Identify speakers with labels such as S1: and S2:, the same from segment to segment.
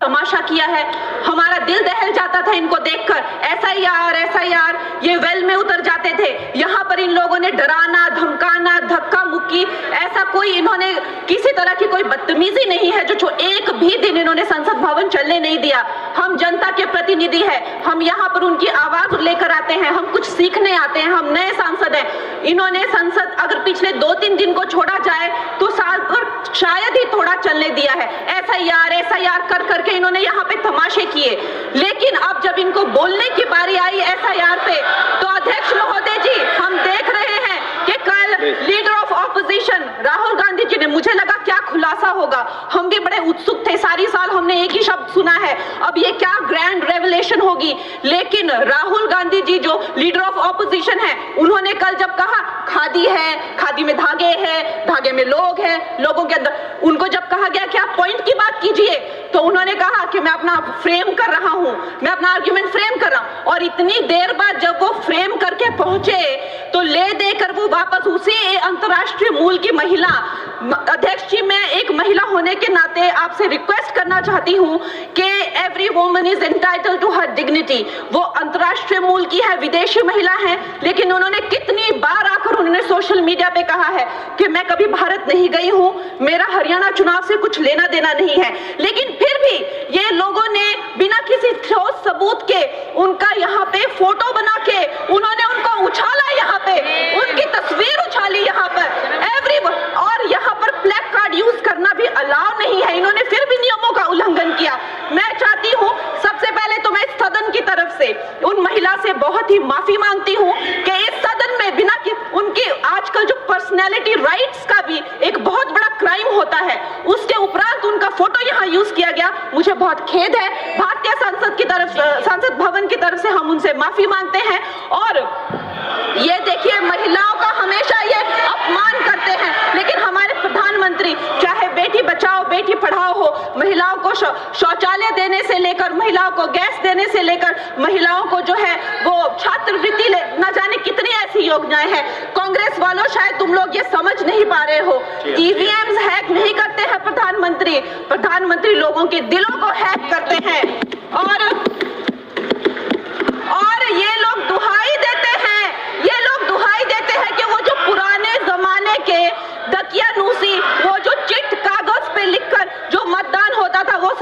S1: तमाशा किया है, हमारा दिल दहल जाता था इनको देखकर। एसआईआर ये वेल में उतर जाते थे। यहाँ पर इन लोगों ने डराना, धमकाना, धक्का मुक्की, ऐसा कोई इन्होंने किसी तरह की कोई बदतमीजी नहीं है जो एक भी दिन इन्होंने संसद भवन चलने नहीं दिया। हम जनता के प्रतिनिधि हैं, हम यहाँ पर उनकी आवाज लेकर आते हैं, हम कुछ सीखने आते हैं, हम नए सांसद हैं। इन्होंने संसद अगर पिछले 2-3 दिन को छोड़ा जाए तो साल भर शायद ही थोड़ा चलने दिया है। एसआईआर कर करके इन्होंने यहाँ पे तमाशे किए, लेकिन अब जब इनको बोलने की बारी आई एसआईआर पे, तो अध्यक्ष महोदय जी, हम देख रहे हैं कि कल leader of opposition Rahul Gandhi ji ने, मुझे लगा क्या खुलासा होगा, हम भी बड़े उत्सुक थे। सारी साल हमने एक ही शब्द सुना है, अब ये क्या ग्रैंड रेवलेशन होगी। लेकिन राहुल गांधी जी जो लीडर ऑफ ऑपोजिशन है, उन्होंने कल जब कहा खादी है, खादी में धागे हैं, धागे में लोग हैं, लोगों के अंदर, उनको जब कहा गया कि आप पॉइंट की बात कीजिए, तो उन्होंने कहा कि मैं अपना फ्रेम कर रहा हूं, मैं अपना आर्ग्यूमेंट फ्रेम कर रहा हूं। और इतनी देर बाद जब वो फ्रेम करके पहुंचे तो ले देकर वो वापस उसी अंतर्राष्ट्रीय मूल की महिला, अध्यक्ष जी, मैं एक महिला होने के नाते आपसे रिक्वेस्ट करना चाहती हूं कि every woman is entitled to her dignity. वो अंतर्राष्ट्रीय मूल की है, विदेशी महिला है, लेकिन उन्होंने कितनी बार आकर उन्होंने सोशल मीडिया पे कहा है कि मैं कभी भारत नहीं गई हूं, मेरा हरियाणा चुनाव से कुछ लेना देना नहीं है। लेकिन फिर भी ये लोगों ने बिना किसी ठोस सबूत के उनका यहाँ पे फोटो बना के उन्होंने उनको उछाला, यहाँ पे उनकी तस्वीर उछाली यहाँ पर और यहाँ पर ब्लैक कार्ड यूज करना भी अलाउ नहीं है। इन्होंने फिर भी नियमों का उल्लंघन किया। मैं चाहती हूँ सबसे पहले तो मैं सदन की तरफ से उन महिला से बहुत ही माफी मांगती हूँ कि इस सदन में बिना कि उनकी आजकल जो पर्सनैलिटी राइट्स का भी एक बहुत बड़ा क्राइम होता है, उसके उपरांत उनका फोटो यहाँ यूज किया गया, मुझे बहुत खेद है। भारतीय संसद की तरफ, संसद भवन की तरफ से हम उनसे माफी मांगते हैं। और ये देखिए, महिलाओं का हमेशा ये अपमान करते हैं, लेकिन हमारे प्रधानमंत्री चाहे बेटी बचाओ बेटी पढ़ाओ हो, महिलाओं को शौचालय देने से लेकर, महिलाओं को गैस देने से लेकर, महिलाओं को जो है वो छात्रवृत्ति, न जाने कितनी ऐसी योजनाएं हैं। कांग्रेस वालों, शायद तुम लोग ये समझ नहीं पा रहे हो, ईवीएम हैक नहीं करते हैं प्रधानमंत्री लोगों के दिलों को हैक करते हैं। और ये लोग दुहाई देते हैं कि वो जो पुराने जमाने के दकियानूसी, वो जो चिट कागज पे लिखकर जो मतदान होता था, वो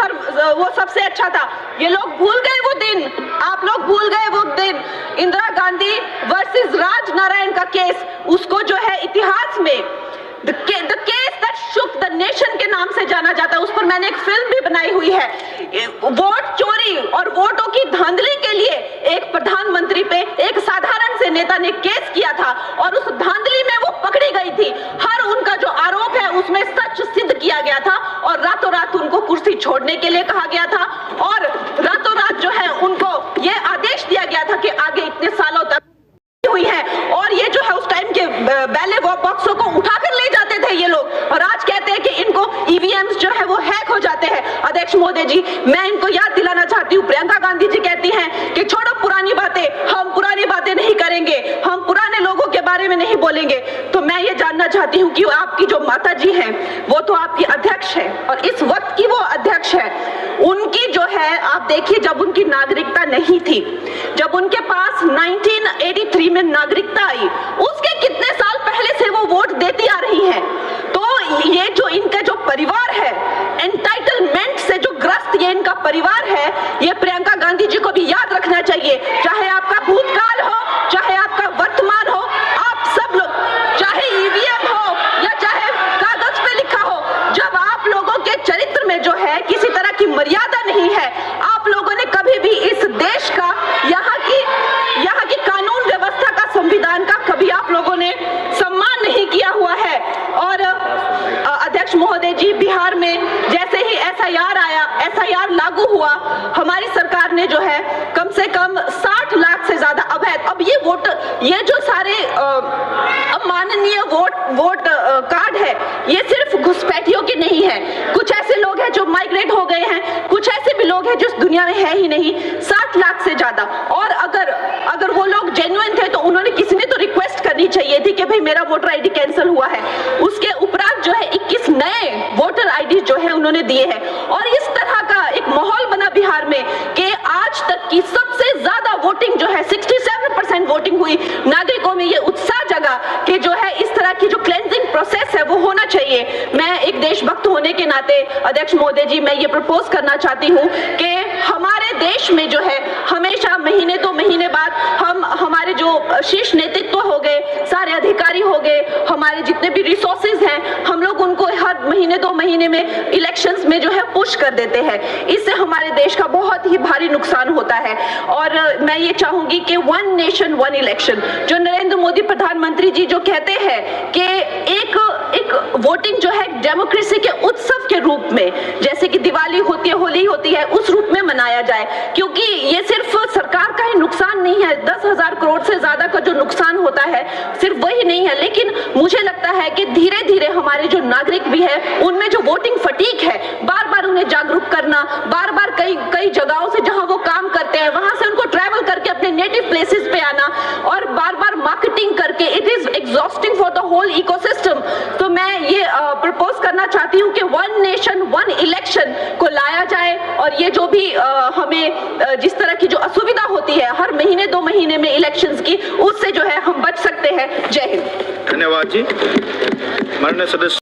S1: सबसे अच्छा था। ये लोग भूल गए वो दिन, आप लोग भूल गए वो दिन। इंदिरा गांधी वर्सेस राज नारायण का केस, उसको जो है इतिहास में The case that shook the nation के नाम से जाना जाता है। उस पर मैंने एक फिल्म भी बनाई हुई है। वोट चोरी और वोटों की धांधली के लिए एक प्रधानमंत्री पे एक साधारण से नेता ने केस किया था और उस धांधली में वो पकड़ी गई थी। हर उनका जो आरोप है उसमें सच सिद्ध किया गया था और रातों रात उनको कुर्सी छोड़ने के लिए कहा गया था और रातों रात जो है उनको ये आदेश दिया गया था कि आगे इतने सालों तक हुई है। और ये जो है उस टाइम के बैलेट बॉक्सों को उठाकर ले जाते थे ये लोग, और आज कहते हैं कि इनको ईवीएम्स जो है वो हैक हो जाते हैं। अध्यक्ष महोदय जी, मैं इनको याद दिलाना चाहती हूँ, प्रियंका गांधी जी कहती हैं कि छोड़ो पुरानी बातें, हम पुरानी बातें नहीं करेंगे, हम पुराने लोगों के बारे में नहीं बोलेंगे। तो मैं ये जानना चाहती हूँ कि आपकी जो माता जी हैं वो तो आपकी अध्यक्ष है और इस वक्त की वो अध्यक्ष है, उनकी जो है आप देखिए, जब उनकी नागरिकता नहीं थी, जब उनके पास 1983 में नागरिकता आई, उसके कितने साल पहले से वो वोट देती आ रही हैं। तो ये जो इनका जो परिवार है, एंटाइटलमेंट से जो ग्रस्त ये इनका परिवार है, ये प्रियंका गांधी जी को भी याद रखना चाहिए। चाहे आपका भूतकाल हो, चाहे आपका वर्तमान हो, आप सब लोग, चाहे ईवीएम हो या चाहे कागज पे लिखा हो, जब आप लोगों के चरित्र में जो है किसी तरह की मर्यादा नहीं है, आप लोगों ने कभी भी इस देश का, यहाँ की कानून व्यवस्था का, संविधान का कभी आप लोगों ने सम्मान नहीं किया हुआ है। और अध्यक्ष महोदय जी, बिहार में जैसे ही एसआईआर आया, एसआईआर लागू हुआ, हमारी सरकार ने जो है कम से कम 60 लाख से ज्यादा अवैध, अब ये जो सारे अमाननीय वोट कार्ड है, है ये सिर्फ घुसपैठियों की नहीं है, कुछ ऐसे लोग हैं जो माइग्रेट हो गए हैं, कुछ ऐसे भी लोग हैं जो इस दुनिया में है ही नहीं, 60 लाख से ज्यादा। और अगर वो लोग जेन्युइन थे तो उन्होंने किसी ने तो रिक्वेस्ट करनी चाहिए थी कि भाई मेरा वोटर आईडी कैंसिल हुआ है। उसके उपरांत जो है 21 नए वोटर आईडी जो है उन्होंने दिए हैं। और इस तरह का एक माहौल बना बिहार में कि आज तक की सबसे ज्यादा वोटिंग जो है 67% वोटिंग हुई। नागरिकों में ये उत्साह जगा कि जो है इस तरह की जो क्लेंजिंग प्रोसेस है वो होना चाहिए। मैं एक देशभक्त होने के नाते अध्यक्ष महोदय जी मैं ये प्रपोज करना चाहती हूँ कि हमारे देश में जो है हमेशा महीने 2 महीने बाद हमारे जो शीर्ष नेतृत्व हो गए, सारे अधिकारी हो गए, हमारे जितने भी रिसोर्सेज हैं, हम लोग उनको हर महीने 2 महीने में इलेक्शंस में जो है पुश कर देते हैं। इससे हमारे देश का बहुत ही भारी नुकसान होता है। और मैं ये चाहूंगी कि 1 नेशन 1 इलेक्शन जो नरेंद्र मोदी प्रधानमंत्री जी जो कहते हैं कि एक वोटिंग जो है डेमोक्रेसी के उत्सव के रूप में, जैसे कि दिवाली होती है, होली होती है, उस रूप में मनाया जाए। क्योंकि ये सिर्फ सरकार का ही नुकसान नहीं है, 10,000 करोड़ से ज्यादा का जो नुकसान होता है सिर्फ वही नहीं है, लेकिन मुझे लगता है कि धीरे धीरे हमारे जो नागरिक भी है उनमें जो वोटिंग फटीक है, बार बार उन्हें जागरूक करना, बार बार कई जगहों से जहां वो काम करते हैं वहां से उनको ट्रैवल करके अपने नेटिव प्लेसेस पे आना और बार बार मार्केटिंग करके, it is exhausting for the whole ecosystem. तो मैं ये प्रपोज करना चाहती हूँ कि 1 नेशन 1 इलेक्शन को लाया जाए और ये जो भी हमें जिस तरह की जो असुविधा होती है हर महीने 2 महीने में इलेक्शंस की, उससे जो है हम बच सकते हैं। जय हिंद।
S2: धन्यवाद जी। माननीय सदस्य।